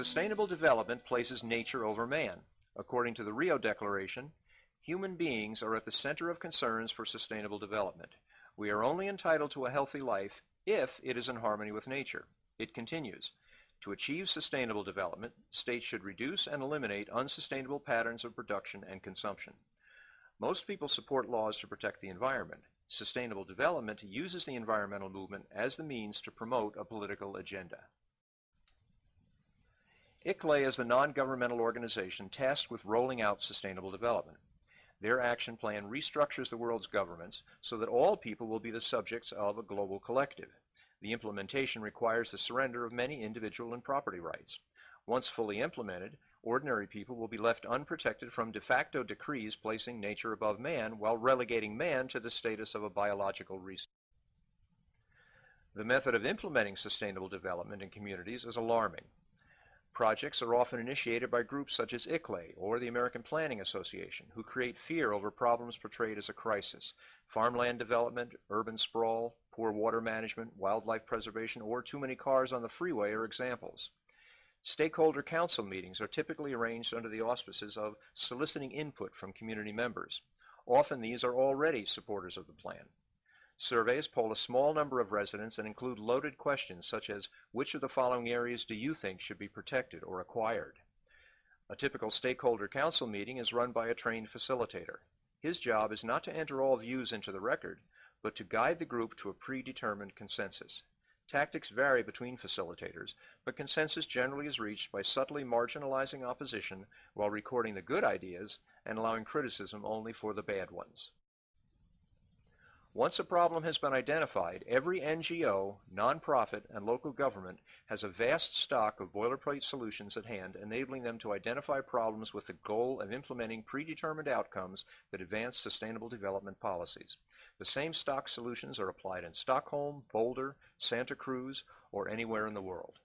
Sustainable development places nature over man. According to the Rio Declaration, human beings are at the center of concerns for sustainable development. We are only entitled to a healthy life if it is in harmony with nature. It continues, to achieve sustainable development, states should reduce and eliminate unsustainable patterns of production and consumption. Most people support laws to protect the environment. Sustainable development uses the environmental movement as the means to promote a political agenda. ICLEI is the non-governmental organization tasked with rolling out sustainable development. Their action plan restructures the world's governments so that all people will be the subjects of a global collective. The implementation requires the surrender of many individual and property rights. Once fully implemented, Ordinary people will be left unprotected from de facto decrees placing nature above man while relegating man to the status of a biological resource. The method of implementing sustainable development in communities is alarming. Projects are often initiated by groups such as ICLEI or the American Planning Association, who create fear over problems portrayed as a crisis. Farmland development, urban sprawl, poor water management, wildlife preservation, or too many cars on the freeway are examples. Stakeholder council meetings are typically arranged under the auspices of soliciting input from community members. Often these are already supporters of the plan. Surveys poll a small number of residents and include loaded questions such as, which of the following areas do you think should be protected or acquired? A typical stakeholder council meeting is run by a trained facilitator. His job is not to enter all views into the record, but to guide the group to a predetermined consensus. Tactics vary between facilitators, but consensus generally is reached by subtly marginalizing opposition while recording the good ideas and allowing criticism only for the bad ones. Once a problem has been identified, every NGO, nonprofit, and local government has a vast stock of boilerplate solutions at hand, enabling them to identify problems with the goal of implementing predetermined outcomes that advance sustainable development policies. The same stock solutions are applied in Stockholm, Boulder, Santa Cruz, or anywhere in the world.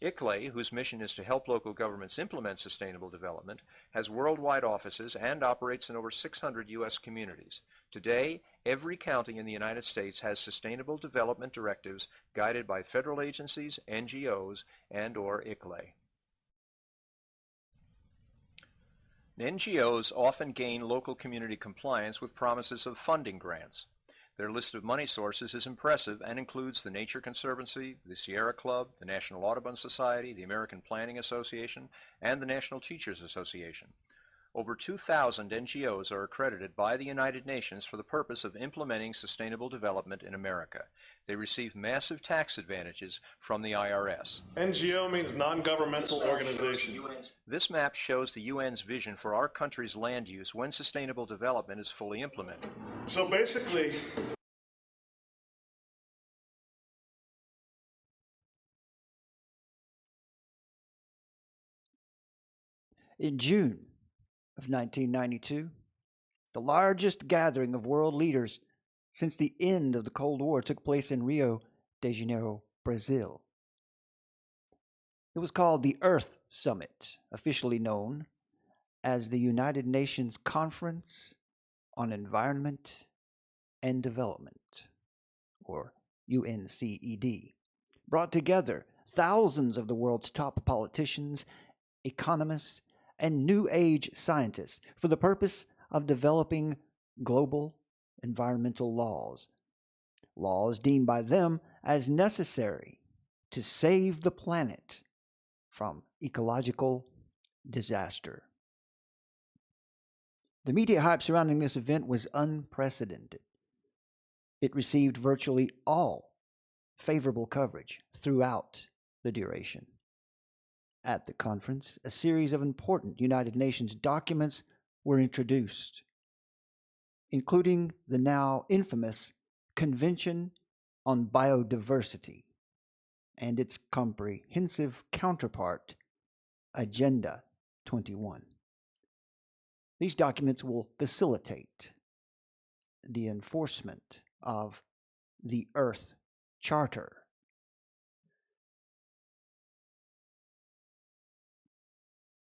ICLEI, whose mission is to help local governments implement sustainable development, has worldwide offices and operates in over 600 U.S. communities. Today, every county in the United States has sustainable development directives guided by federal agencies, NGOs, and/or ICLEI. NGOs often gain local community compliance with promises of funding grants. Their list of money sources is impressive and includes the Nature Conservancy, the Sierra Club, the National Audubon Society, the American Planning Association, and the National Teachers Association. Over 2,000 NGOs are accredited by the United Nations for the purpose of implementing sustainable development in America. They receive massive tax advantages from the IRS. NGO means non-governmental organization. This map shows the UN's vision for our country's land use when sustainable development is fully implemented. So basically, in June of 1992, the largest gathering of world leaders since the end of the Cold War took place in Rio de Janeiro, Brazil. It was called the Earth Summit, officially known as the United Nations Conference on Environment and Development, or UNCED, brought together thousands of the world's top politicians, economists, and New Age scientists for the purpose of developing global environmental laws deemed by them as necessary to save the planet from ecological disaster. The media hype surrounding this event was unprecedented. It received virtually all favorable coverage throughout the duration. At the conference, a series of important United Nations documents were introduced, including the now infamous Convention on Biodiversity and its comprehensive counterpart, Agenda 21. These documents will facilitate the enforcement of the Earth Charter.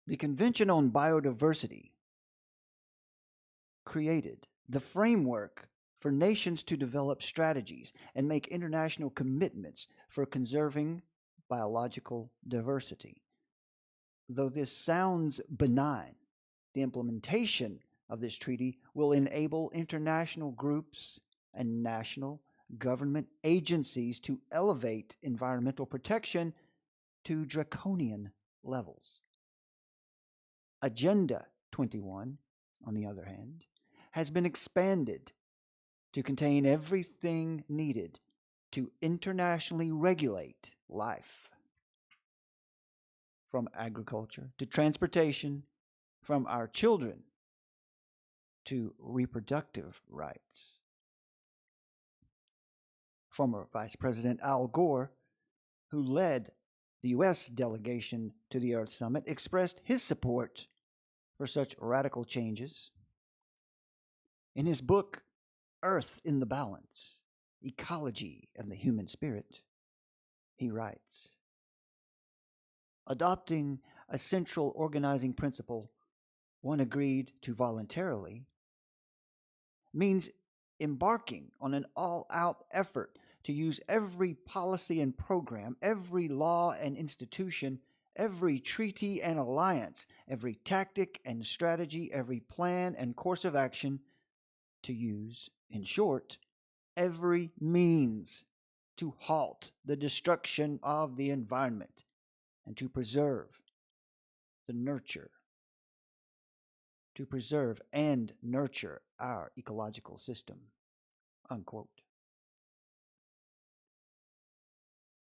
The Convention on Biodiversity created the framework for nations to develop strategies and make international commitments for conserving biological diversity. Though this sounds benign, the implementation of this treaty will enable international groups and national government agencies to elevate environmental protection to draconian levels. Agenda 21, on the other hand, has been expanded to contain everything needed to internationally regulate life, from agriculture to transportation, from our children to reproductive rights. Former Vice President Al Gore, who led The U.S. delegation to the Earth Summit expressed his support for such radical changes. In his book, Earth in the Balance, Ecology and the Human Spirit, he writes, adopting a central organizing principle one agreed to voluntarily means embarking on an all-out effort to use every policy and program, every law and institution, every treaty and alliance, every tactic and strategy, every plan and course of action to use, in short, every means to halt the destruction of the environment and to preserve and nurture our ecological system. Unquote.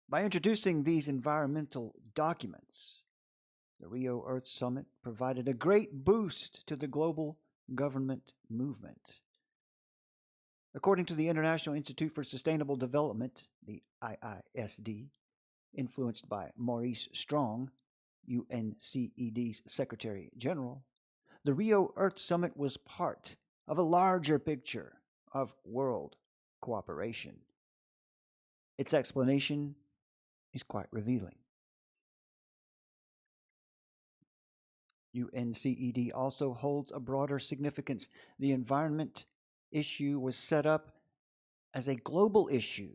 By introducing these environmental documents, the Rio Earth Summit provided a great boost to the global government movement. According to the International Institute for Sustainable Development, the IISD, influenced by Maurice Strong, UNCED's Secretary General, the Rio Earth Summit was part of a larger picture of world cooperation. Its explanation is quite revealing. UNCED also holds a broader significance. The environment issue was set up as a global issue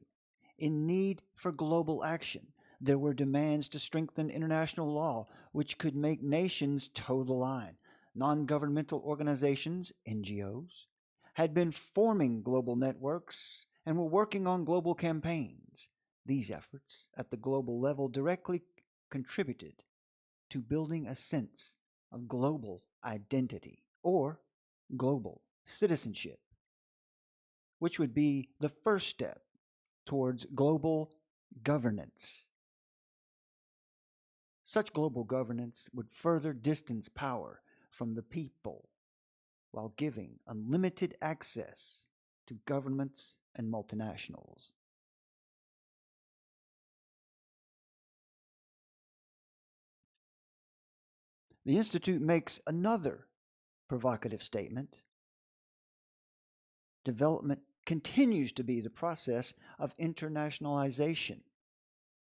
in need for global action. There were demands to strengthen international law, which could make nations toe the line. Non-governmental organizations, NGOs, had been forming global networks and were working on global campaigns. These efforts at the global level directly contributed to building a sense of global identity or global citizenship, which would be the first step towards global governance. Such global governance would further distance power from the people while giving unlimited access to governments and multinationals. The Institute makes another provocative statement. Development continues to be the process of internationalization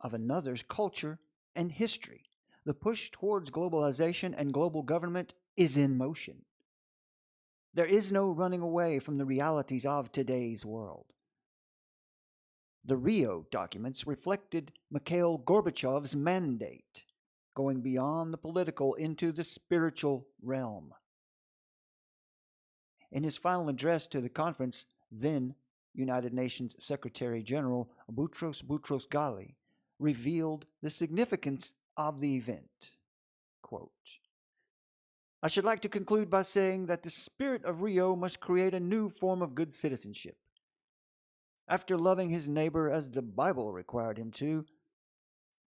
of another's culture and history. The push towards globalization and global government is in motion. There is no running away from the realities of today's world. The Rio documents reflected Mikhail Gorbachev's mandate, going beyond the political into the spiritual realm. In his final address to the conference, then United Nations Secretary General Boutros Ghali revealed the significance of the event. Quote, I should like to conclude by saying that the spirit of Rio must create a new form of good citizenship. After loving his neighbor as the Bible required him to,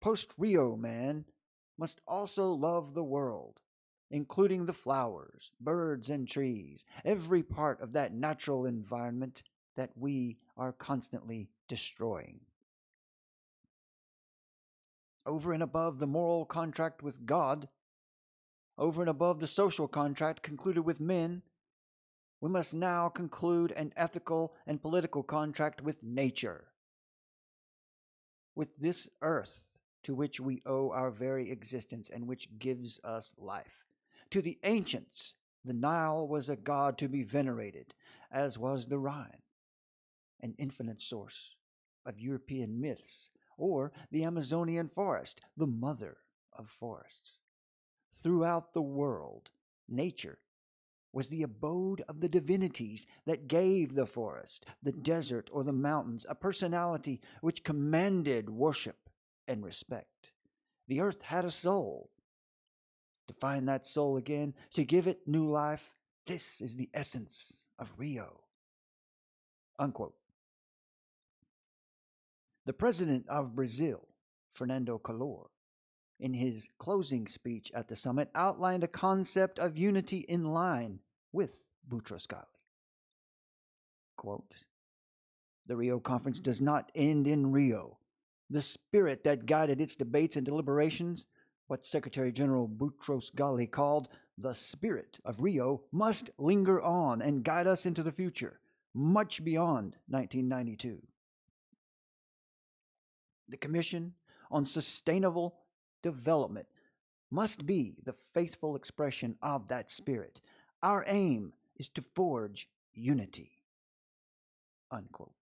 post-Rio man must also love the world, including the flowers, birds, and trees, every part of that natural environment that we are constantly destroying. Over and above the moral contract with God, over and above the social contract concluded with men, we must now conclude an ethical and political contract with nature, with this earth to which we owe our very existence and which gives us life. To the ancients, the Nile was a god to be venerated, as was the Rhine, an infinite source of European myths, or the Amazonian forest, the mother of forests. Throughout the world, nature was the abode of the divinities that gave the forest, the desert, or the mountains a personality which commanded worship and respect. The earth had a soul. To find that soul again, to give it new life, this is the essence of Rio. Unquote. The president of Brazil, Fernando Collor, in his closing speech at the summit, outlined a concept of unity in line with Boutros Ghali. Quote, the Rio conference does not end in Rio, The spirit that guided its debates and deliberations, what Secretary General Boutros Ghali called the spirit of Rio, must linger on and guide us into the future, much beyond 1992. The Commission on Sustainable Development must be the faithful expression of that spirit. Our aim is to forge unity. Unquote.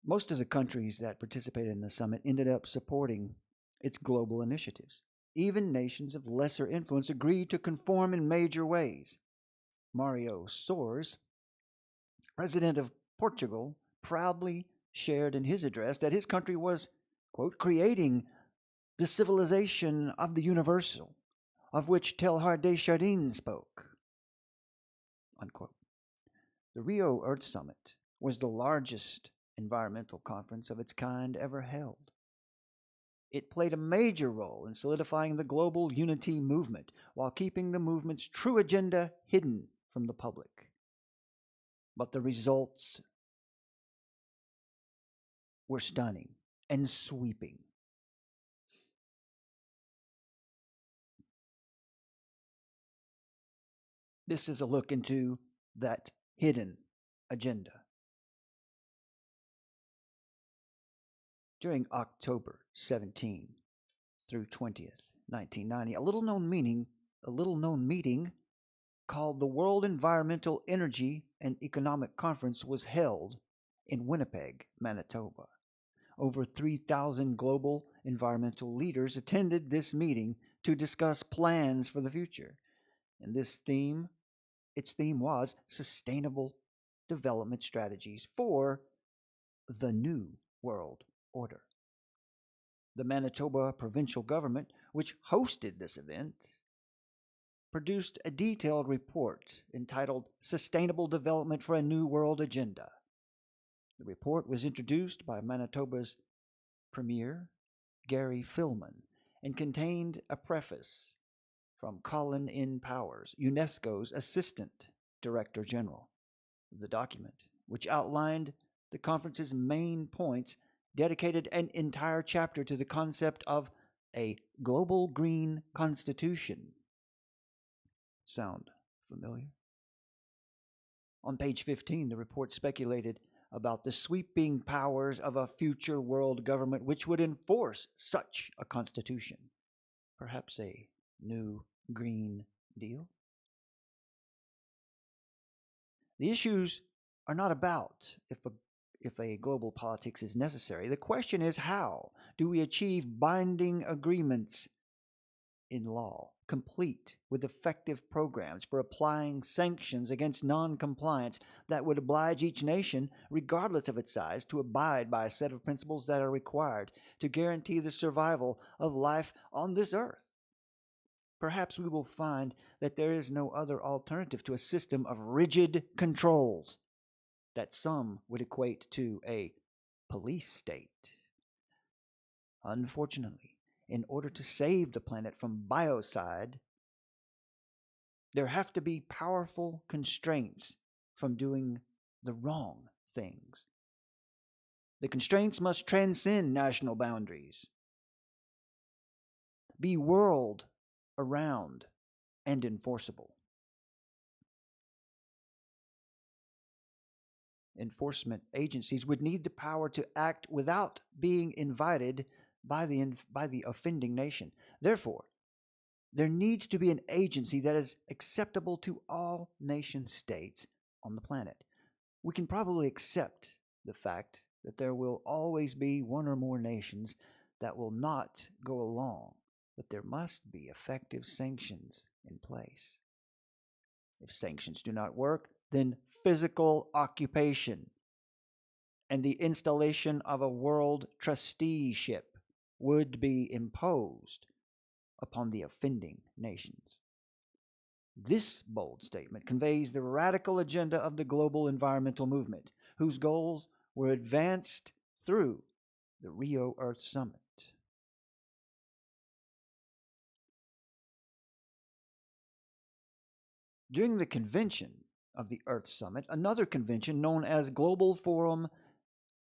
Most of the countries that participated in the summit ended up supporting its global initiatives. Even nations of lesser influence agreed to conform in major ways. Mario Soares, president of Portugal, proudly shared in his address that his country was, quote, creating the civilization of the universal, of which Teilhard de Chardin spoke, unquote. The Rio Earth Summit was the largest environmental conference of its kind ever held. It played a major role in solidifying the global unity movement while keeping the movement's true agenda hidden from the public. But the results were stunning and sweeping. This is a look into that hidden agenda. During October 17 through 20th, 1990, a little-known meeting called the World Environmental Energy and Economic Conference was held in Winnipeg, Manitoba. Over 3,000 global environmental leaders attended this meeting to discuss plans for the future. And its theme was Sustainable Development Strategies for the New World Order. The Manitoba provincial government, which hosted this event, produced a detailed report entitled Sustainable Development for a New World Agenda. The report was introduced by Manitoba's Premier, Gary Filmon, and contained a preface from Colin N. Powers, UNESCO's Assistant Director General. The document, which outlined the conference's main points, dedicated an entire chapter to the concept of a global green constitution. Sound familiar? On page 15, the report speculated about the sweeping powers of a future world government which would enforce such a constitution. Perhaps a new Green Deal? The issues are not about if a global politics is necessary. The question is, how do we achieve binding agreements in law, complete with effective programs for applying sanctions against non-compliance that would oblige each nation, regardless of its size, to abide by a set of principles that are required to guarantee the survival of life on this earth? Perhaps we will find that there is no other alternative to a system of rigid controls that some would equate to a police state. Unfortunately, in order to save the planet from biocide, there have to be powerful constraints from doing the wrong things. The constraints must transcend national boundaries, be world around and enforceable. Enforcement agencies would need the power to act without being invited by the offending nation. Therefore, there needs to be an agency that is acceptable to all nation states on the planet. We can probably accept the fact that there will always be one or more nations that will not go along, but there must be effective sanctions in place. If sanctions do not work, then physical occupation and the installation of a world trusteeship would be imposed upon the offending nations. This bold statement conveys the radical agenda of the global environmental movement, whose goals were advanced through the Rio Earth Summit. During the convention of the Earth Summit, another convention known as Global Forum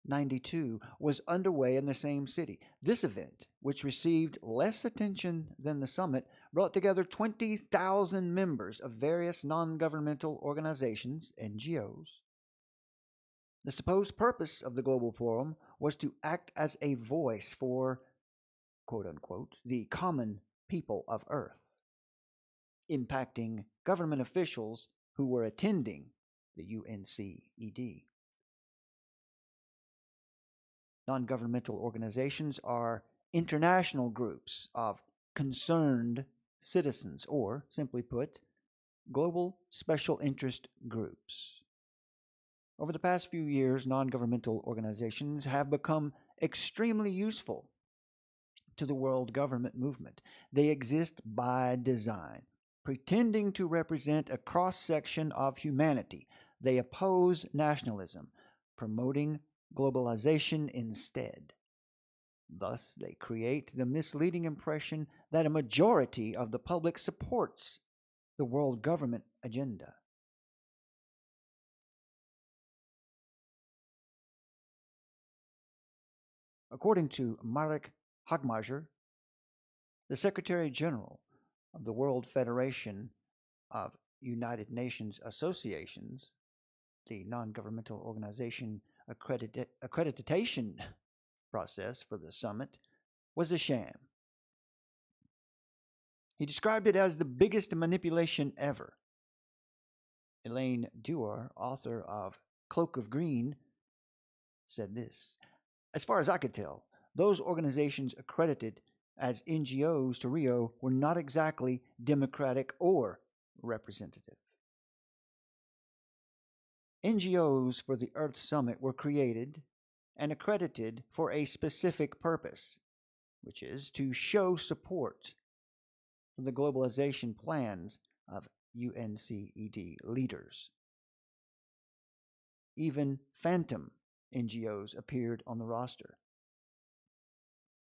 92 was underway in the same city. This event, which received less attention than the summit, brought together 20,000 members of various non-governmental organizations, NGOs. The supposed purpose of the Global Forum was to act as a voice for, quote unquote, the common people of Earth, impacting government officials who were attending the UNCED. Non-governmental organizations are international groups of concerned citizens, or, simply put, global special interest groups. Over the past few years, non-governmental organizations have become extremely useful to the world government movement. They exist by design, pretending to represent a cross-section of humanity. They oppose nationalism, promoting globalization instead. Thus, they create the misleading impression that a majority of the public supports the world government agenda. According to Marek Hagmajer, the Secretary General of the World Federation of United Nations Associations, the non-governmental organization accreditation process for the summit was a sham. He described it as the biggest manipulation ever. Elaine Dewar, author of Cloak of Green, said this: "As far as I could tell, those organizations accredited as NGOs to Rio were not exactly democratic or representative. NGOs for the Earth Summit were created and accredited for a specific purpose, which is to show support for the globalization plans of UNCED leaders. Even phantom NGOs appeared on the roster,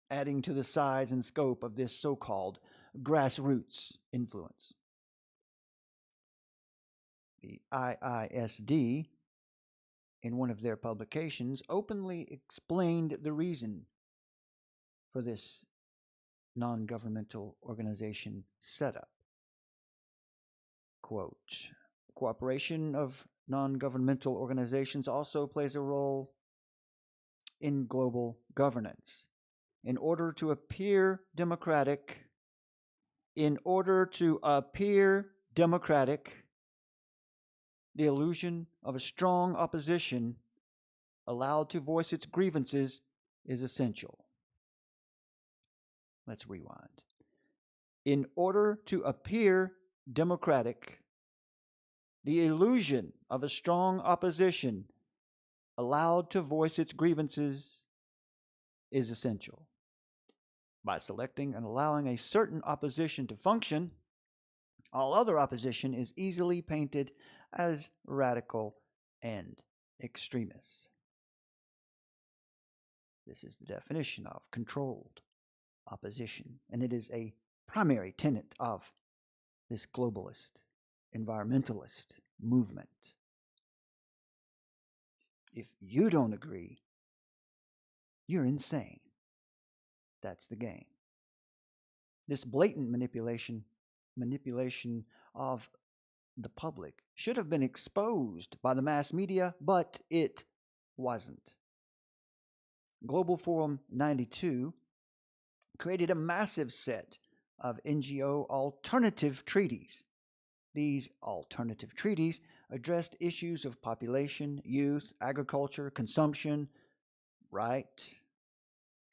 adding to the size and scope of this so-called grassroots influence. The IISD, in one of their publications, openly explained the reason for this non-governmental organization setup. Quote, cooperation of non-governmental organizations also plays a role in global governance. In order to appear democratic, the illusion of a strong opposition allowed to voice its grievances is essential." Let's rewind. In order to appear democratic, the illusion of a strong opposition allowed to voice its grievances is essential. By selecting and allowing a certain opposition to function, all other opposition is easily painted as radical and extremist. This is the definition of controlled opposition, and it is a primary tenet of this globalist, environmentalist movement. If you don't agree, you're insane. That's the game. This blatant manipulation of the public should have been exposed by the mass media, but it wasn't. Global Forum 92 created a massive set of NGO alternative treaties. These alternative treaties addressed issues of population, youth, agriculture, consumption, right,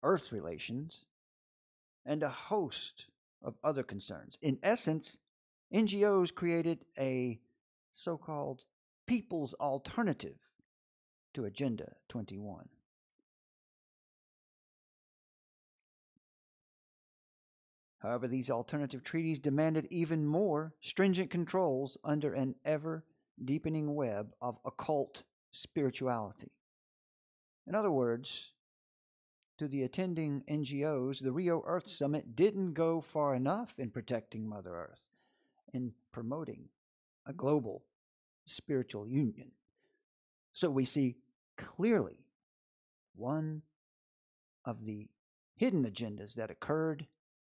Earth relations, and a host of other concerns. In essence, NGOs created a so-called people's alternative to Agenda 21. However, these alternative treaties demanded even more stringent controls under an ever-deepening web of occult spirituality. In other words, to the attending NGOs, the Rio Earth Summit didn't go far enough in protecting Mother Earth, in promoting a global spiritual union. So we see clearly One of the hidden agendas that occurred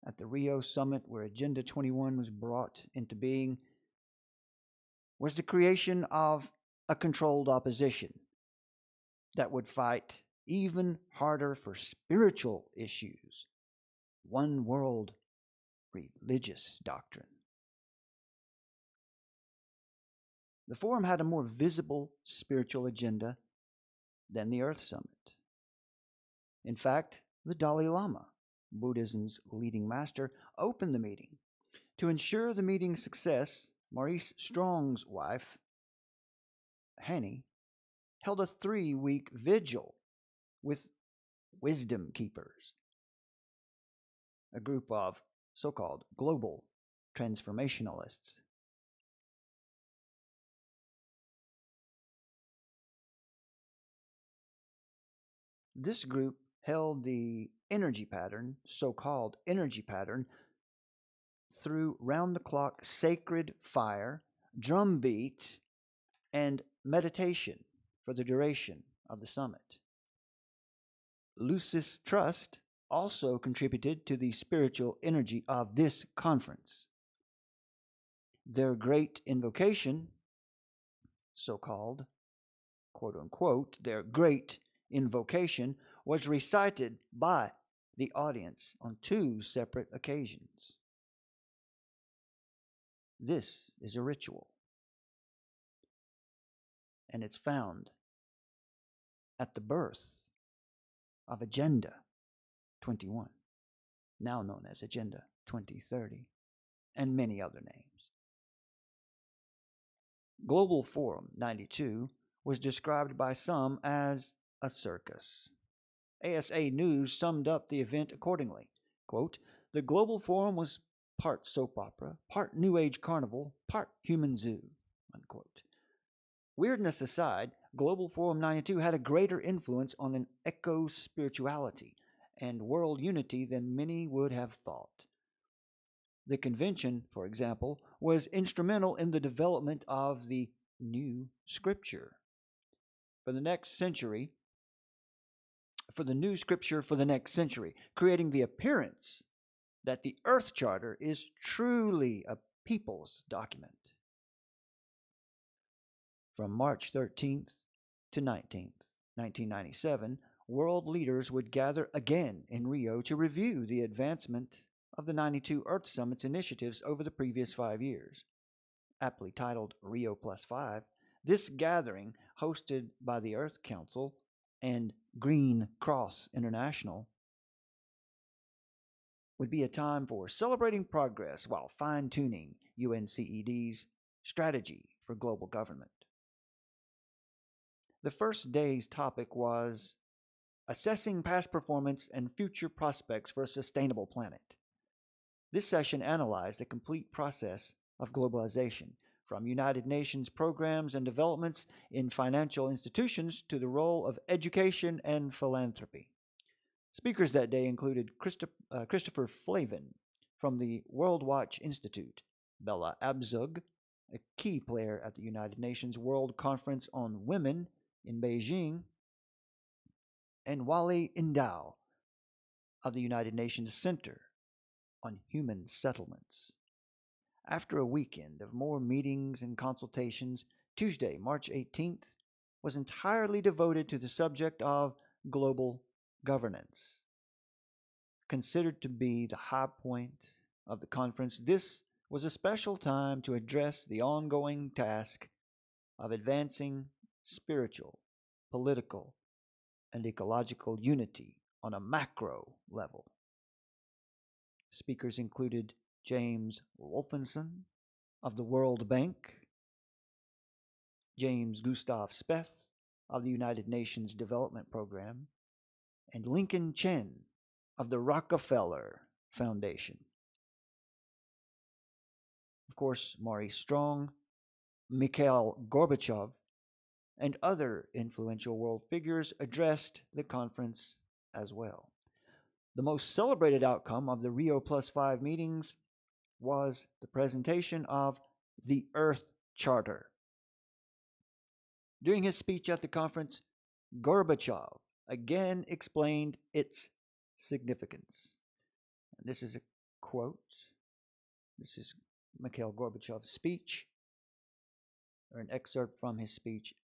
at the Rio summit, where Agenda 21 was brought into being, was the creation of a controlled opposition that would fight even harder for spiritual issues, one world religious doctrine. The forum had a more visible spiritual agenda than the Earth Summit. In fact, the Dalai Lama, Buddhism's leading master, opened the meeting. To ensure the meeting's success, Maurice Strong's wife, Hanny, held a 3-week vigil with wisdom keepers, a group of so-called global transformationalists. This group held the energy pattern, so-called energy pattern, through round-the-clock sacred fire, drum beat, and meditation for the duration of the summit. Lucis Trust also contributed to the spiritual energy of this conference. Their great invocation, so-called, quote-unquote, their great invocation was recited by the audience on 2 separate occasions. This is a ritual, and it's found at the birth of Agenda 21, now known as Agenda 2030, and many other names. Global Forum 92 was described by some as a circus. ASA News summed up the event accordingly. Quote, "The Global Forum was part soap opera, part New Age carnival, part human zoo." Unquote. Weirdness aside, Global Forum 92 had a greater influence on an eco-spirituality and world unity than many would have thought. The convention, for example, was instrumental in the development of the New Scripture for the next century, creating the appearance that the Earth Charter is truly a people's document. From March 13th to 19th, 1997, world leaders would gather again in Rio to review the advancement of the 92 Earth Summit's initiatives over the previous 5 years. Aptly titled Rio Plus 5, this gathering, hosted by the Earth Council and Green Cross International, would be a time for celebrating progress while fine-tuning UNCED's strategy for global government. The first day's topic was assessing past performance and future prospects for a sustainable planet. This session analyzed the complete process of globalization, from United Nations programs and developments in financial institutions to the role of education and philanthropy. Speakers that day included Christopher Flavin from the World Watch Institute, Bella Abzug, a key player at the United Nations World Conference on Women in Beijing, and Wally Indau of the United Nations Center on Human Settlements. After a weekend of more meetings and consultations, Tuesday, March 18th, was entirely devoted to the subject of global governance. Considered to be the high point of the conference, this was a special time to address the ongoing task of advancing spiritual, political, and ecological unity on a macro level. Speakers included James Wolfenson of the World Bank, James Gustav Speth of the United Nations Development Program, and Lincoln Chen of the Rockefeller Foundation. Of course, Maurice Strong, Mikhail Gorbachev, and other influential world figures addressed the conference as well. The most celebrated outcome of the Rio Plus 5 meetings was the presentation of the Earth Charter. During his speech at the conference, Gorbachev again explained its significance. And this is a quote. This is Mikhail Gorbachev's speech, or an excerpt from his speech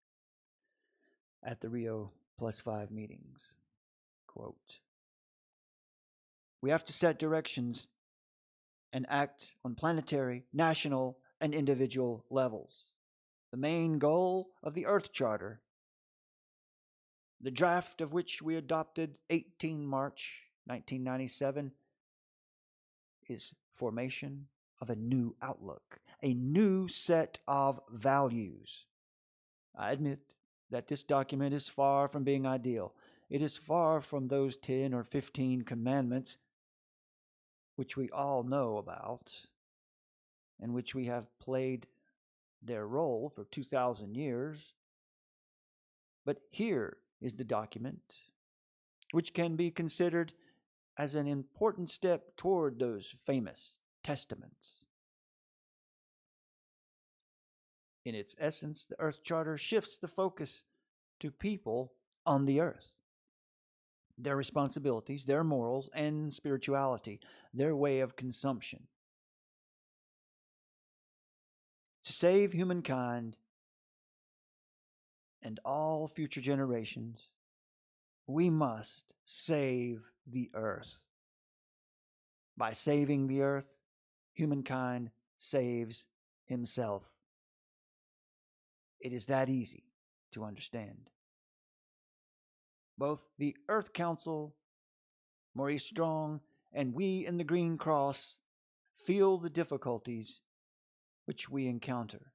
at the Rio +5 meetings. Quote, "We have to set directions and act on planetary, national, and individual levels. The main goal of the Earth Charter, the draft of which we adopted 18 March 1997, is formation of a new outlook, a new set of values. I admit that this document is far from being ideal. It is far from those 10 or 15 commandments which we all know about and which we have played their role for 2,000 years. But here is the document which can be considered as an important step toward those famous testaments. In its essence, the Earth Charter shifts the focus to people on the earth, their responsibilities, their morals, and spirituality, their way of consumption. To save humankind and all future generations, we must save the earth. By saving the earth, humankind saves himself. It is that easy to understand. Both the Earth Council, Maurice Strong, and we in the Green Cross feel the difficulties which we encounter,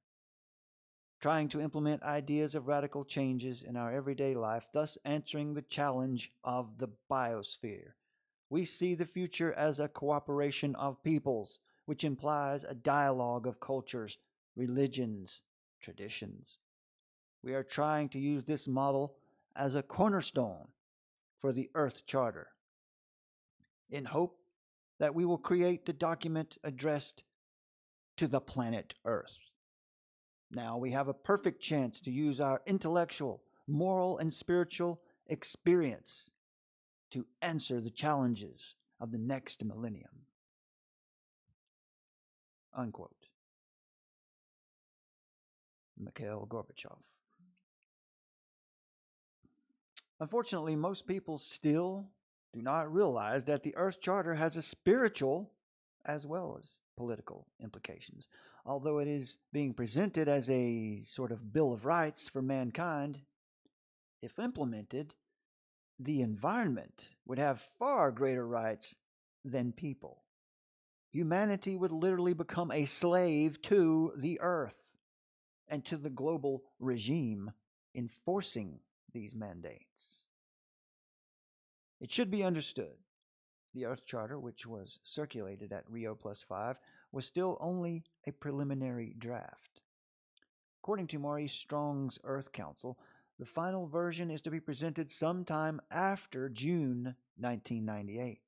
trying to implement ideas of radical changes in our everyday life, thus answering the challenge of the biosphere. We see the future as a cooperation of peoples, which implies a dialogue of cultures, religions, traditions. We are trying to use this model as a cornerstone for the Earth Charter, in hope that we will create the document addressed to the planet Earth. Now we have a perfect chance to use our intellectual, moral, and spiritual experience to answer the challenges of the next millennium." Unquote. Mikhail Gorbachev. Unfortunately, most people still do not realize that the Earth Charter has a spiritual as well as political implications. Although it is being presented as a sort of Bill of Rights for mankind, if implemented, the environment would have far greater rights than people. Humanity would literally become a slave to the earth and to the global regime enforcing these mandates. It should be understood, the Earth Charter, which was circulated at Rio +5, was still only a preliminary draft. According to Maurice Strong's Earth Council, the final version is to be presented sometime after June 1998.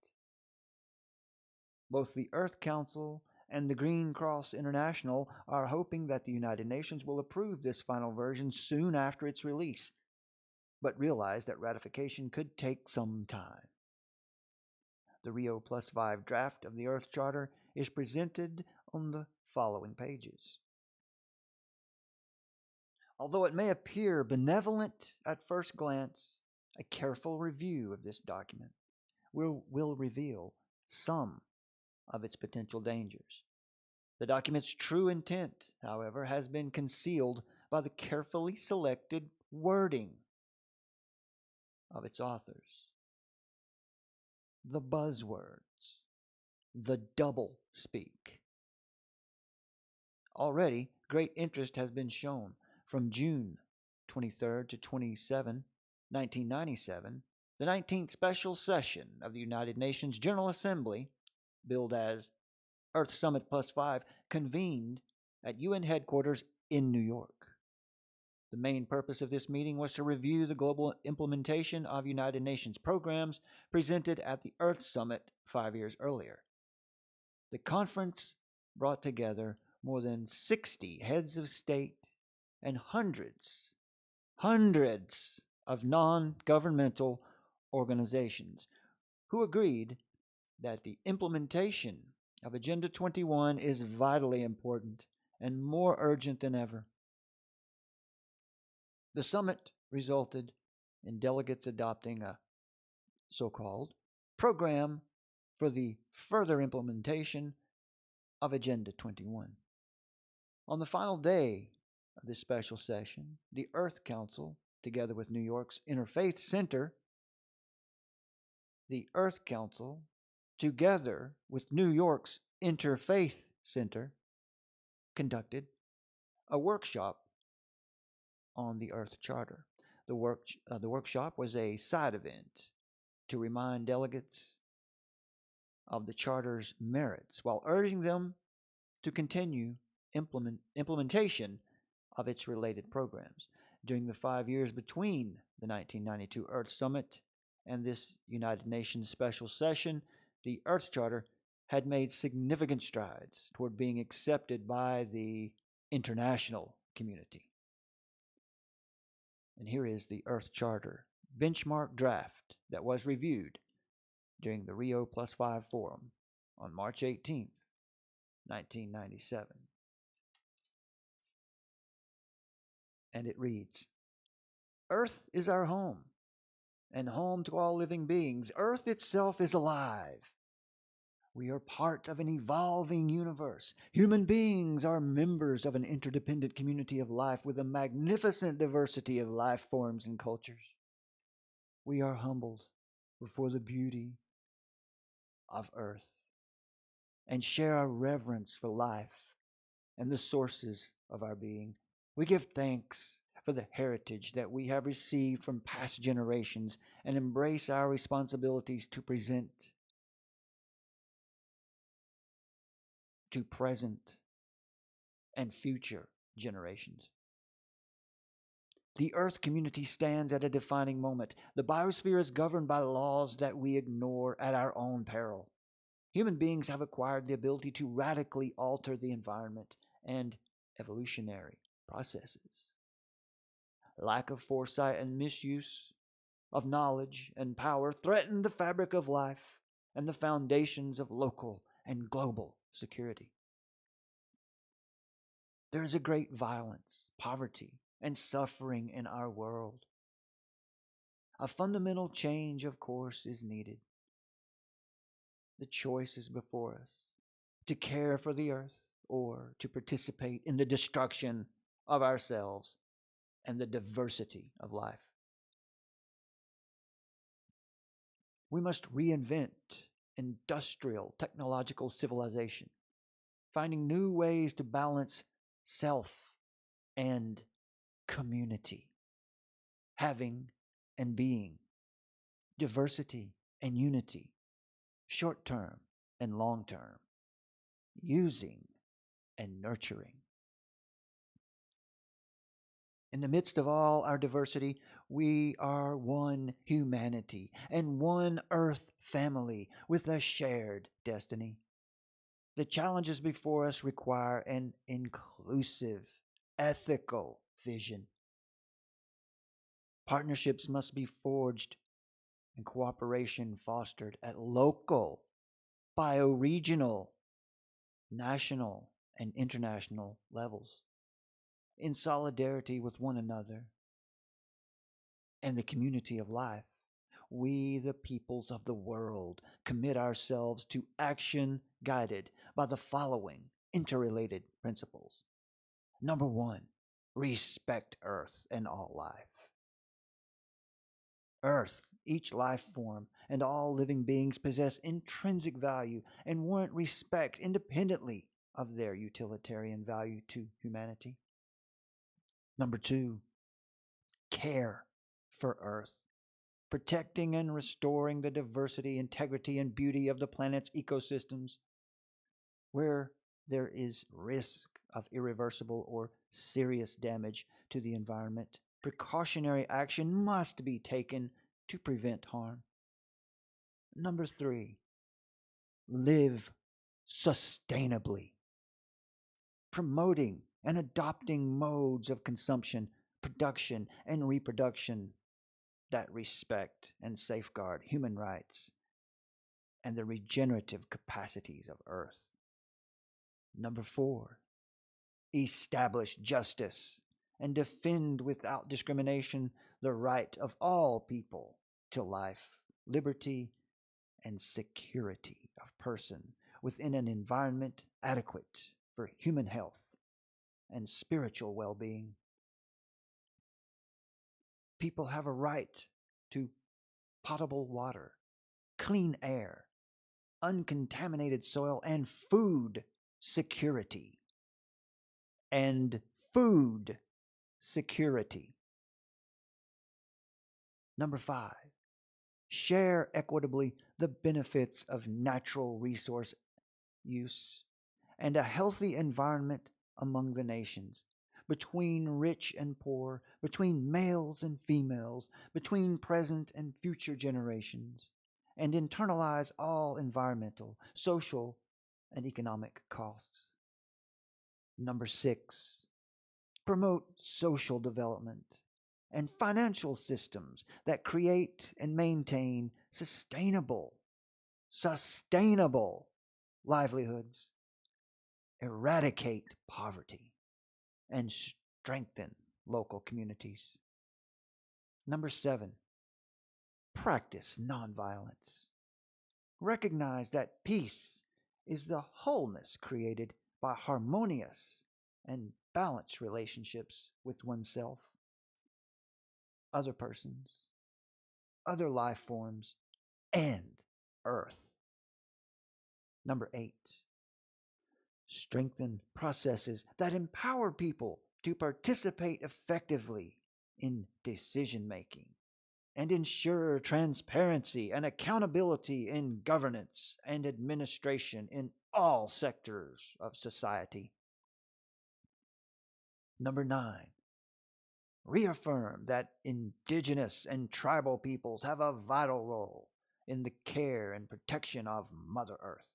Both the Earth Council and the Green Cross International are hoping that the United Nations will approve this final version soon after its release, but realize that ratification could take some time. The Rio +5 draft of the Earth Charter is presented on the following pages. Although it may appear benevolent at first glance, a careful review of this document will reveal some of its potential dangers. The document's true intent, however, has been concealed by the carefully selected wording of its authors. The buzzwords, the double speak. Already, great interest has been shown. From June 23rd to 27, 1997, the 19th Special Session of the United Nations General Assembly, billed as Earth Summit +5, convened at UN headquarters in New York. The main purpose of this meeting was to review the global implementation of United Nations programs presented at the Earth Summit 5 years earlier. The conference brought together more than 60 heads of state and hundreds of non-governmental organizations who agreed that the implementation of Agenda 21 is vitally important and more urgent than ever. The summit resulted in delegates adopting a so-called program for the further implementation of Agenda 21. On the final day of this special session, the Earth Council, together with New York's Interfaith Center, the Earth Council, together with New York's Interfaith Center, conducted a workshop on the Earth Charter. The workshop was a side event to remind delegates of the Charter's merits while urging them to continue implementation of its related programs. During the 5 years between the 1992 Earth Summit and this United Nations special session, the Earth Charter had made significant strides toward being accepted by the international community. And here is the Earth Charter benchmark draft that was reviewed during the Rio Plus 5 Forum on March 18th, 1997. And it reads, Earth is our home, and home to all living beings. Earth itself is alive. We are part of an evolving universe. Human beings are members of an interdependent community of life with a magnificent diversity of life forms and cultures. We are humbled before the beauty of Earth and share our reverence for life and the sources of our being. We give thanks for the heritage that we have received from past generations and embrace our responsibilities to present to present and future generations. The Earth community stands at a defining moment. The biosphere is governed by laws that we ignore at our own peril. Human beings have acquired the ability to radically alter the environment and evolutionary processes. Lack of foresight and misuse of knowledge and power threaten the fabric of life and the foundations of local and global security. There is a great violence, poverty, and suffering in our world. A fundamental change, of course, is needed. The choice is before us to care for the earth or to participate in the destruction of ourselves and the diversity of life. We must reinvent industrial, technological civilization, finding new ways to balance self and community, having and being, diversity and unity, short-term and long-term, using and nurturing. In the midst of all our diversity, we are one humanity and one earth family with a shared destiny. The challenges before us require an inclusive, ethical vision. Partnerships must be forged and cooperation fostered at local, bioregional, national, and international levels, in solidarity with one another and the community of life. We, the peoples of the world, commit ourselves to action guided by the following interrelated principles. Number 1, respect Earth and all life. Earth, each life form, and all living beings possess intrinsic value and warrant respect independently of their utilitarian value to humanity. Number 2, care for Earth, protecting and restoring the diversity, integrity, and beauty of the planet's ecosystems. Where there is risk of irreversible or serious damage to the environment, precautionary action must be taken to prevent harm. Number 3, live sustainably, promoting and adopting modes of consumption, production, and reproduction that respect and safeguard human rights and the regenerative capacities of Earth. Number 4, establish justice and defend without discrimination the right of all people to life, liberty, and security of person within an environment adequate for human health and spiritual well-being. People have a right to potable water, clean air, uncontaminated soil, and food security. And food security. Number 5, share equitably the benefits of natural resource use and a healthy environment among the nations, between rich and poor, between males and females, between present and future generations, and internalize all environmental, social, and economic costs. Number 6, promote social development and financial systems that create and maintain sustainable livelihoods, eradicate poverty, and strengthen local communities. Number 7, practice nonviolence. Recognize that peace is the wholeness created by harmonious and balanced relationships with oneself, other persons, other life forms, and Earth. Number 8, strengthen processes that empower people to participate effectively in decision making and ensure transparency and accountability in governance and administration in all sectors of society. Number 9, reaffirm that indigenous and tribal peoples have a vital role in the care and protection of Mother Earth.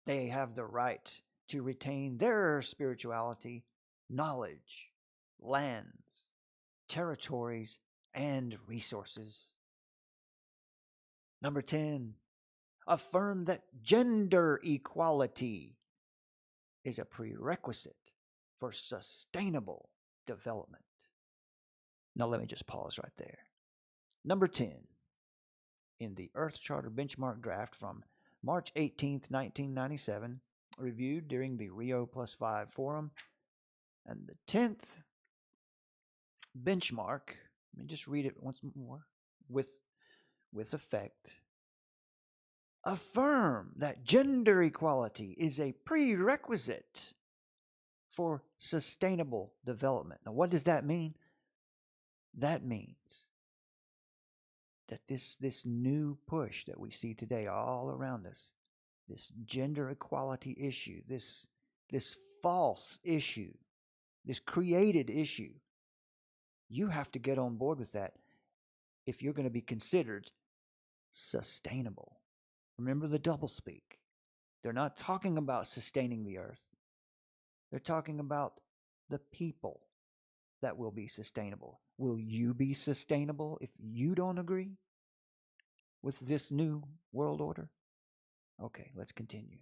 They have the right to retain their spirituality, knowledge, lands, territories, and resources. Number 10, affirm that gender equality is a prerequisite for sustainable development. Now let me just pause right there. Number 10, in the Earth Charter Benchmark Draft from March 18th, 1997, reviewed during the Rio +5 Forum, and the 10th benchmark, let me just read it once more with effect. Affirm that gender equality is a prerequisite for sustainable development. Now, what does that mean? That means that this new push that we see today all around us, this gender equality issue, this false issue, this created issue, you have to get on board with that if you're going to be considered sustainable. Remember the doublespeak. They're not talking about sustaining the earth. They're talking about the people that will be sustainable. Will you be sustainable if you don't agree with this new world order? Okay, let's continue.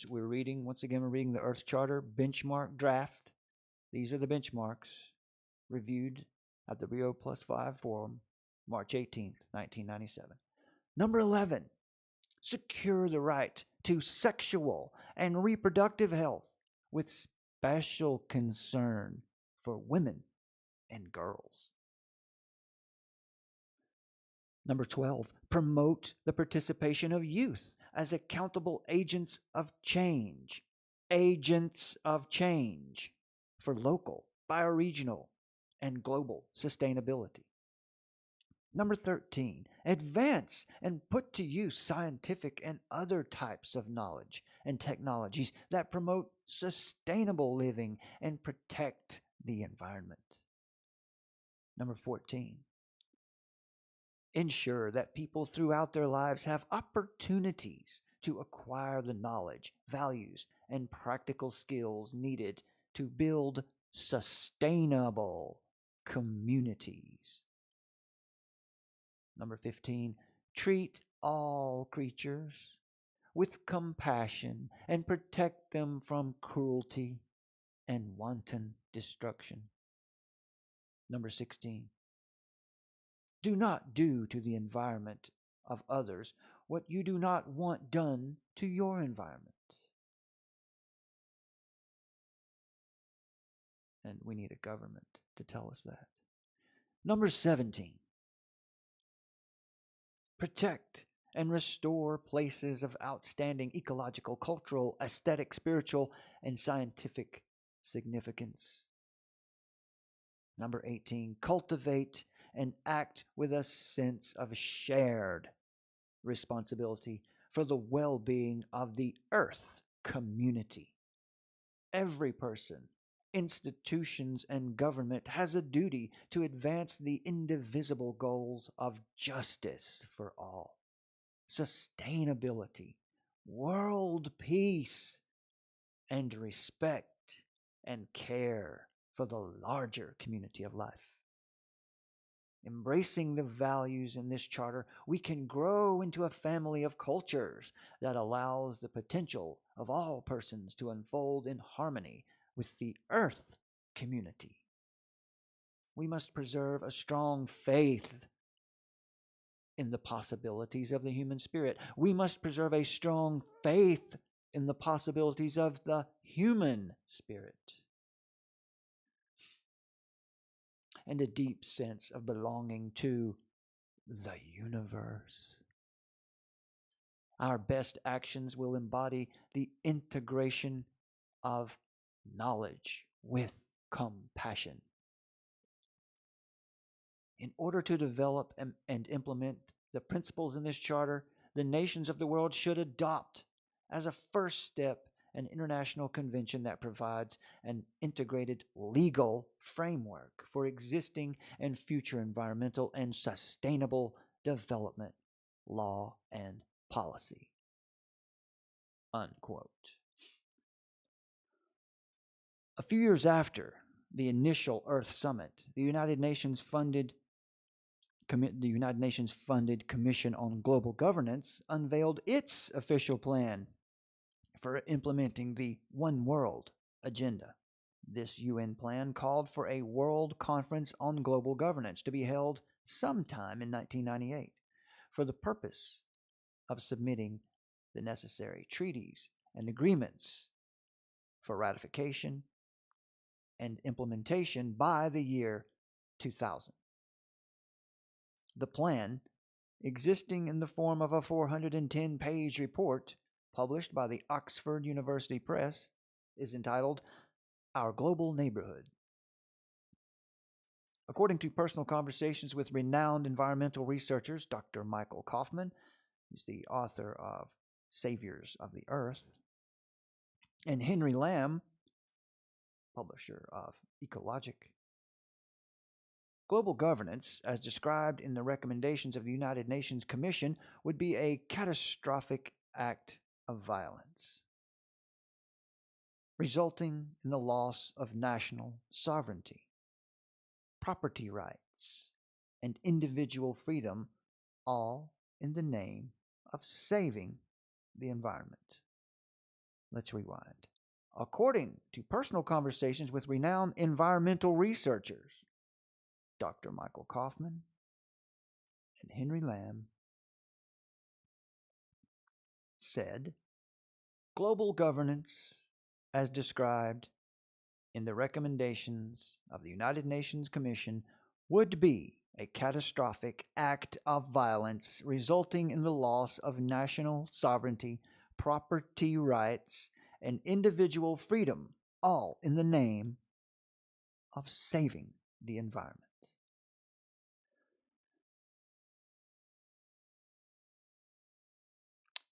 We're reading, once again, we're reading the Earth Charter Benchmark Draft. These are the benchmarks reviewed at the Rio +5 Forum, March 18th, 1997. Number 11, secure the right to sexual and reproductive health with special concern for women and girls. Number 12, promote the participation of youth as accountable agents of change for local, bioregional, and global sustainability. Number 13, advance and put to use scientific and other types of knowledge and technologies that promote sustainable living and protect the environment. Number 14, ensure that people throughout their lives have opportunities to acquire the knowledge, values, and practical skills needed to build sustainable communities Number 15, treat all creatures with compassion and protect them from cruelty and wanton destruction. Number 16, do not do to the environment of others what you do not want done to your environment. And we need a government to tell us that. Number 17, protect and restore places of outstanding ecological, cultural, aesthetic, spiritual, and scientific significance. Number 18, cultivate and act with a sense of shared responsibility for the well-being of the earth community. Every person, institutions, and government has a duty to advance the indivisible goals of justice for all, sustainability, world peace, and respect and care for the larger community of life. Embracing the values in this charter, we can grow into a family of cultures that allows the potential of all persons to unfold in harmony with the earth community. We must preserve a strong faith in the possibilities of the human spirit. We must preserve a strong faith in the possibilities of the human spirit, and a deep sense of belonging to the universe. Our best actions will embody the integration of knowledge with compassion. In order to develop and implement the principles in this charter, the nations of the world should adopt, as a first step, an international convention that provides an integrated legal framework for existing and future environmental and sustainable development, law, and policy. Unquote. A few years after the initial Earth Summit, the United Nations funded Commission on Global Governance unveiled its official plan for implementing the One World agenda. This UN plan called for a World Conference on Global Governance to be held sometime in 1998 for the purpose of submitting the necessary treaties and agreements for ratification and implementation by the year 2000. The plan, existing in the form of a 410-page report published by the Oxford University Press, is entitled Our Global Neighborhood. According to personal conversations with renowned environmental researchers, Dr. Michael Kaufman, who's the author of Saviors of the Earth, and Henry Lamb, publisher of Ecologic, global governance, as described in the recommendations of the United Nations Commission, would be a catastrophic act of violence, resulting in the loss of national sovereignty, property rights, and individual freedom, all in the name of saving the environment. Let's rewind. According to personal conversations with renowned environmental researchers, Dr. Michael Kaufman and Henry Lamb, said, global governance, as described in the recommendations of the United Nations Commission, would be a catastrophic act of violence resulting in the loss of national sovereignty, property rights, and individual freedom, all in the name of saving the environment.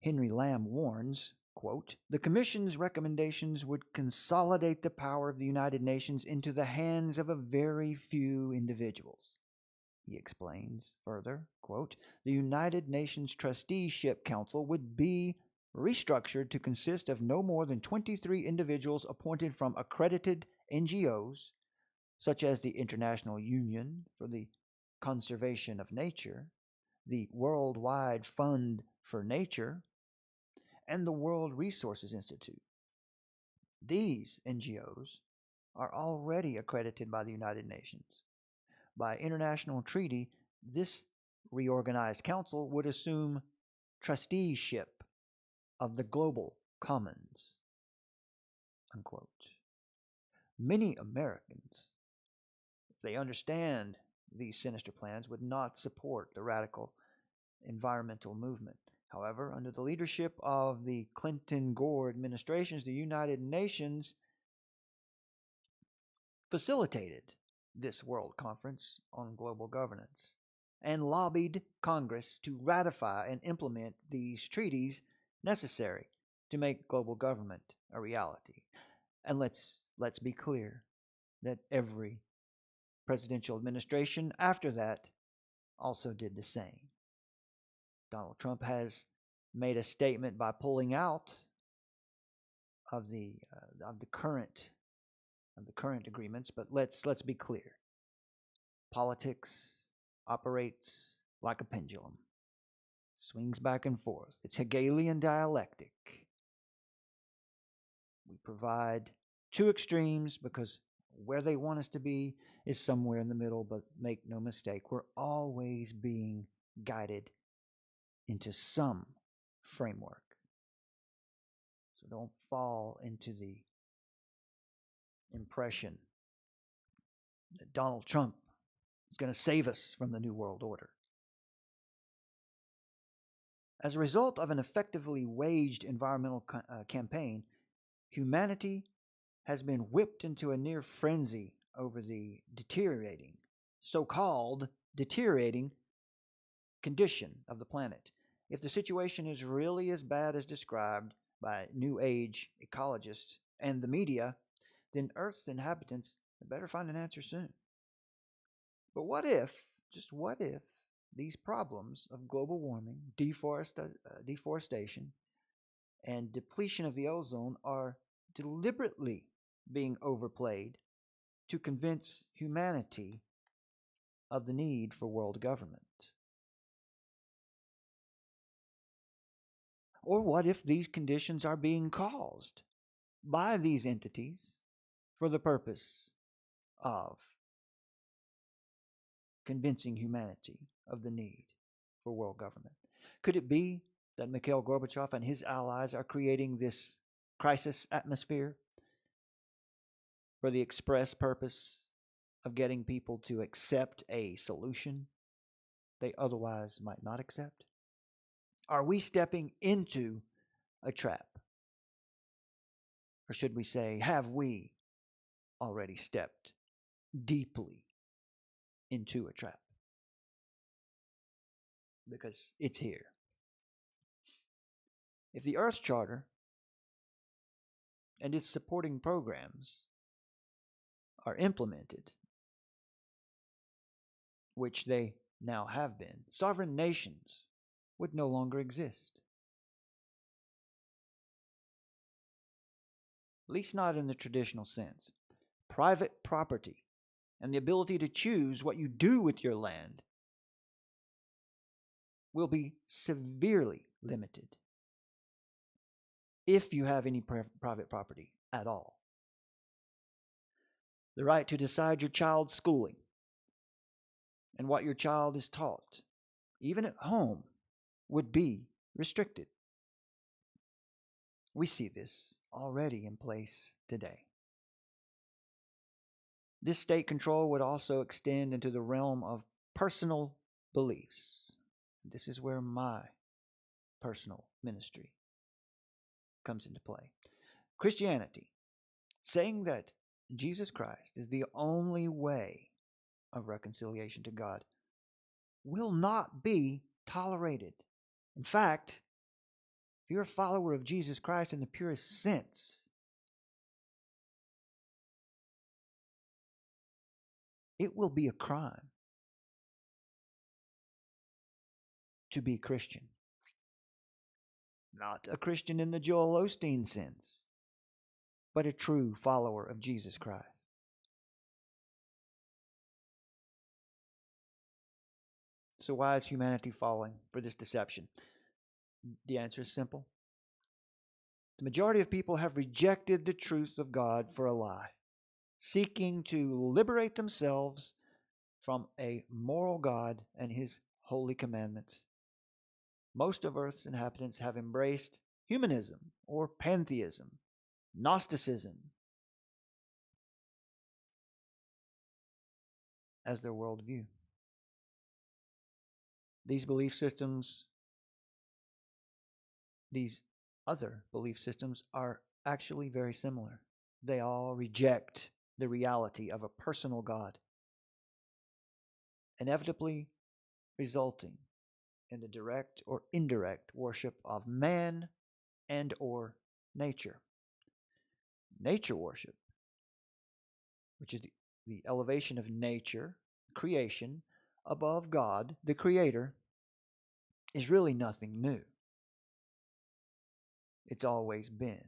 Henry Lamb warns, quote, the Commission's recommendations would consolidate the power of the United Nations into the hands of a very few individuals. He explains further, quote, the United Nations Trusteeship Council would be restructured to consist of no more than 23 individuals appointed from accredited NGOs, such as the International Union for the Conservation of Nature, the Worldwide Fund for Nature, and the World Resources Institute. These NGOs are already accredited by the United Nations. By international treaty, this reorganized council would assume trusteeship of the global commons. Unquote. Many Americans, if they understand these sinister plans, would not support the radical environmental movement. However, under the leadership of the Clinton-Gore administrations, the United Nations facilitated this World Conference on Global Governance and lobbied Congress to ratify and implement these treaties necessary to make global government a reality. And let's be clear that every presidential administration after that also did the same. Donald Trump has made a statement by pulling out of the current agreements, but let's be clear. Politics operates like a pendulum, swings back and forth. It's Hegelian dialectic. We provide two extremes because where they want us to be is somewhere in the middle, but make no mistake, we're always being guided into some framework. So don't fall into the impression that Donald Trump is going to save us from the New World Order. As a result of an effectively waged environmental campaign, humanity has been whipped into a near frenzy over the so-called deteriorating condition of the planet. If the situation is really as bad as described by New Age ecologists and the media, then Earth's inhabitants better find an answer soon. But what if, just what if, these problems of global warming, deforestation, and depletion of the ozone are deliberately being overplayed to convince humanity of the need for world government? Or what if these conditions are being caused by these entities for the purpose of convincing humanity of the need for world government? Could it be that Mikhail Gorbachev and his allies are creating this crisis atmosphere for the express purpose of getting people to accept a solution they otherwise might not accept? Are we stepping into a trap? Or should we say, have we already stepped deeply into a trap? Because it's here. If the Earth Charter and its supporting programs are implemented, which they now have been, sovereign nations would no longer exist. At least not in the traditional sense. Private property and the ability to choose what you do with your land will be severely limited if you have any private property at all. The right to decide your child's schooling and what your child is taught, even at home, would be restricted. We see this already in place today. This state control would also extend into the realm of personal beliefs. This is where my personal ministry comes into play. Christianity, saying that Jesus Christ is the only way of reconciliation to God, will not be tolerated. In fact, if you're a follower of Jesus Christ in the purest sense, it will be a crime to be Christian. Not a Christian in the Joel Osteen sense, but a true follower of Jesus Christ. So why is humanity falling for this deception? The answer is simple. The majority of people have rejected the truth of God for a lie, seeking to liberate themselves from a moral God and his holy commandments. Most of Earth's inhabitants have embraced humanism or pantheism, Gnosticism, as their worldview. These other belief systems are actually very similar. They all reject the reality of a personal God, inevitably resulting in the direct or indirect worship of man and or nature. Nature worship, which is the elevation of nature, creation, above God, the Creator, is really nothing new. It's always been.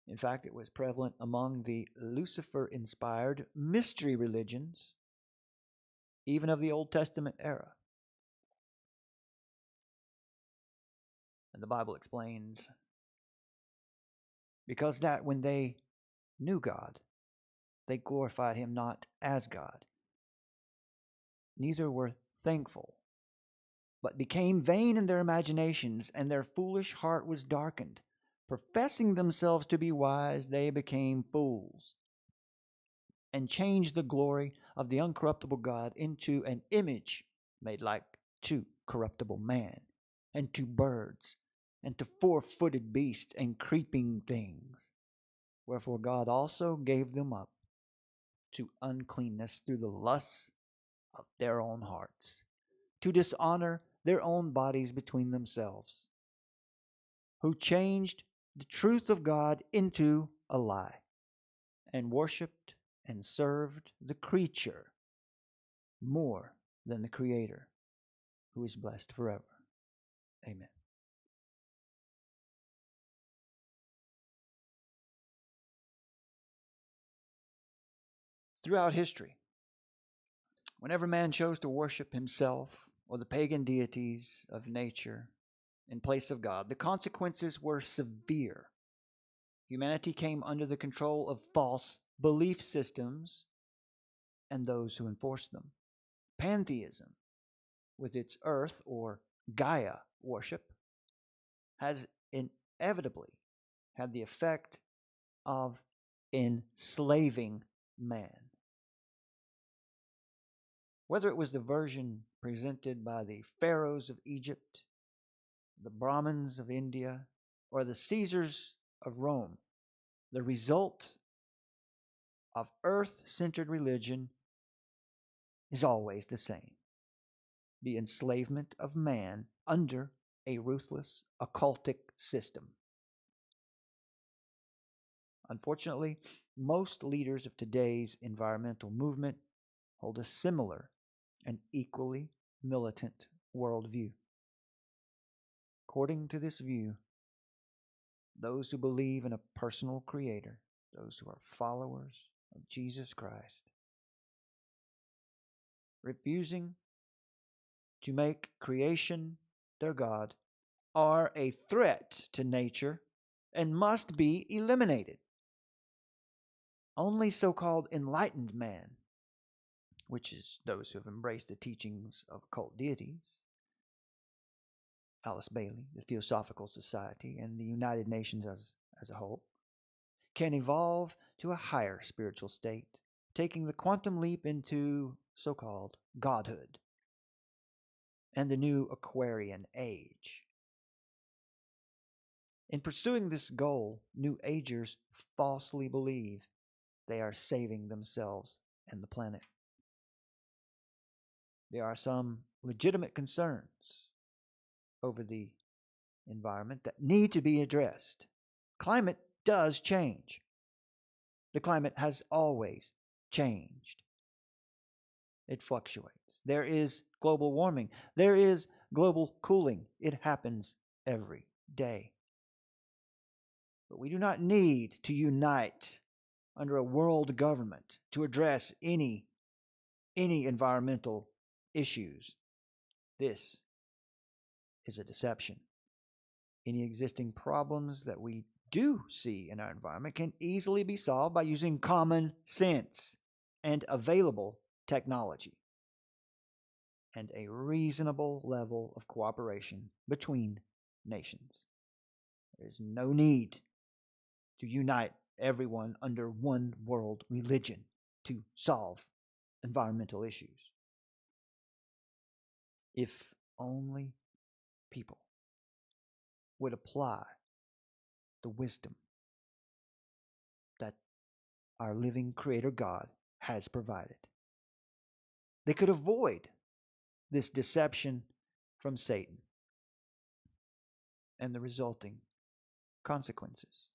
In fact, it was prevalent among the Lucifer-inspired mystery religions, even of the Old Testament era. And the Bible explains, because that when they knew God, they glorified him not as God, neither were thankful, but became vain in their imaginations, and their foolish heart was darkened. Professing themselves to be wise, they became fools, and changed the glory of the uncorruptible God into an image made like to corruptible man, and to birds, and to four-footed beasts, and creeping things. Wherefore God also gave them up to uncleanness through the lusts of their own hearts, to dishonor their own bodies between themselves, who changed the truth of God into a lie, and worshipped and served the creature more than the Creator, who is blessed forever. Amen. Throughout history, whenever man chose to worship himself or the pagan deities of nature in place of God, the consequences were severe. Humanity came under the control of false belief systems and those who enforced them. Pantheism, with its earth or Gaia worship, has inevitably had the effect of enslaving man. Whether it was the version presented by the pharaohs of Egypt, the Brahmins of India, or the Caesars of Rome, the result of earth-centered religion is always the same: the enslavement of man under a ruthless occultic system. Unfortunately, most leaders of today's environmental movement hold a similar and equally militant worldview. According to this view, those who believe in a personal creator, those who are followers of Jesus Christ, refusing to make creation their God, are a threat to nature and must be eliminated. Only so-called enlightened man, which is those who have embraced the teachings of occult deities, Alice Bailey, the Theosophical Society, and the United Nations as a whole, can evolve to a higher spiritual state, taking the quantum leap into so-called godhood and the new Aquarian age. In pursuing this goal, New Agers falsely believe they are saving themselves and the planet. There are some legitimate concerns over the environment that need to be addressed. Climate does change. The climate has always changed. It fluctuates. There is global warming. There is global cooling. It happens every day. But we do not need to unite under a world government to address any environmental issues. This is a deception. Any existing problems that we do see in our environment can easily be solved by using common sense and available technology and a reasonable level of cooperation between nations. There is no need to unite everyone under one world religion to solve environmental issues. If only people would apply the wisdom that our living Creator God has provided, they could avoid this deception from Satan and the resulting consequences.